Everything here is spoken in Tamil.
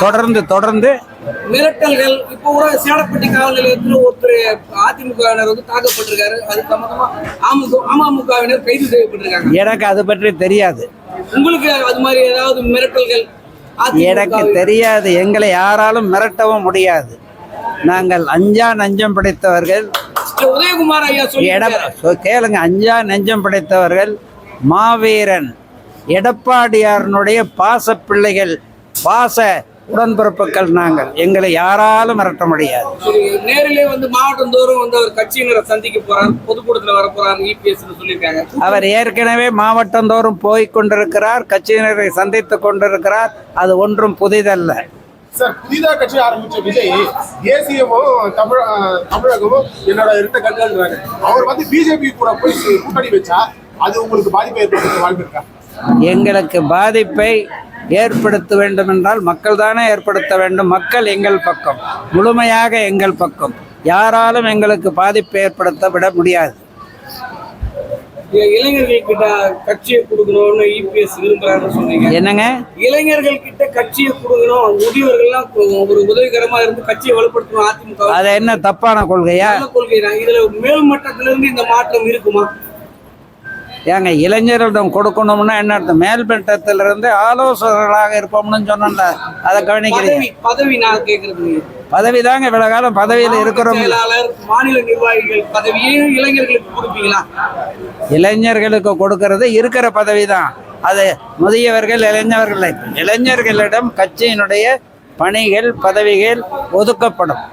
தொடர்ந்து மிரட்டல்கள். இப்போ கூட சேலப்பட்டி காவல் நிலையத்தில் ஒருத்தர் அதிமுகவினர் வந்து தாக்கப்பட்டிருக்காரு. அது சம்பந்தமா அமமுகவினர் கைது செய்யப்பட்டிருக்காங்க. எனக்கு அது பற்றி தெரியாது. உங்களுக்கு அது மாதிரி ஏதாவது மிரட்டல்கள்? எனக்கு தெரியாது. எங்களை யாராலும் மிரட்டவும் முடியாது. நாங்கள் அஞ்சா நெஞ்சம் படைத்தவர்கள். உதயகுமார் ஐயா கேளுங்க, அஞ்சா நெஞ்சம் படைத்தவர்கள். மாவீரன் எடப்பாடியாரனுடைய பாச பிள்ளைகள், பாச உடன்பிறப்புகள் நாங்கள். எங்களை யாராலும் மிரட்ட முடியாது. நேரிலே வந்து மாவட்டம் தோறும் வந்து அவர் கட்சியினரை சந்திக்க போறார், பொதுக்கூட்டத்தில் வர போறார் இபிஎஸ் சொல்லியிருக்காங்க. அவர் ஏற்கனவே மாவட்டம் தோறும் போய் கொண்டிருக்கிறார், கட்சியினரை சந்தித்துக் கொண்டிருக்கிறார். அது ஒன்றும் புதிதல்ல. சார், புதிதாக கட்சி ஆரம்பிச்ச விஜய் தேசியமும் தமிழகமும் என்னோட இருந்த கட்சின்றாங்க. அவர் வந்து பிஜேபி கூட போய் கூட்டணி வச்சா அது உங்களுக்கு பாதிப்பை ஏற்படுத்த வாய்ப்பு இருக்கா? எங்களுக்கு பாதிப்பை ஏற்படுத்த வேண்டும் என்றால் மக்கள் தானே ஏற்படுத்த வேண்டும். மக்கள் எங்கள் பக்கம், முழுமையாக எங்கள் பக்கம். யாராலும் எங்களுக்கு பாதிப்பை ஏற்படுத்த விட முடியாது. இளைஞர்கள் கிட்ட கட்சியை கொடுக்கணும்னு இபிஎஸ் விரும்புறாருன்னு சொன்னீங்க. என்னங்க? இளைஞர்கள் கிட்ட கட்சியை கொடுக்கணும், முதியவர்கள்லாம் ஒரு உதவிகரமா இருந்து கட்சியை வலுப்படுத்தணும் அதிமுக. அது என்ன தப்பான கொள்கையா? கொள்கை தான். இதுல மேல் மட்டத்திலிருந்து இந்த மாற்றம் இருக்குமா? ஏங்க, இளைஞர்களிடம் கொடுக்கணும்னா என்ன அர்த்தம்? மேல்மட்டத்திலிருந்து ஆலோசகர்களாக இருப்போம்னு சொன்னோம்ல, அதை கவனிக்கிறீங்க. பதவி நான் கேட்கறது பதவி தாங்க. இவ்வளவு காலம் பதவியில் இருக்கிறோம். செயலாளர், மாநில நிர்வாகிகள் பதவியையும் இளைஞர்களுக்கு கொடுப்பீங்களா? இளைஞர்களுக்கு கொடுக்கறது இருக்கிற பதவி தான். அது முதியவர்கள், இளைஞர்களிடம் கட்சியினுடைய பணிகள், பதவிகள் ஒதுக்கப்படும்.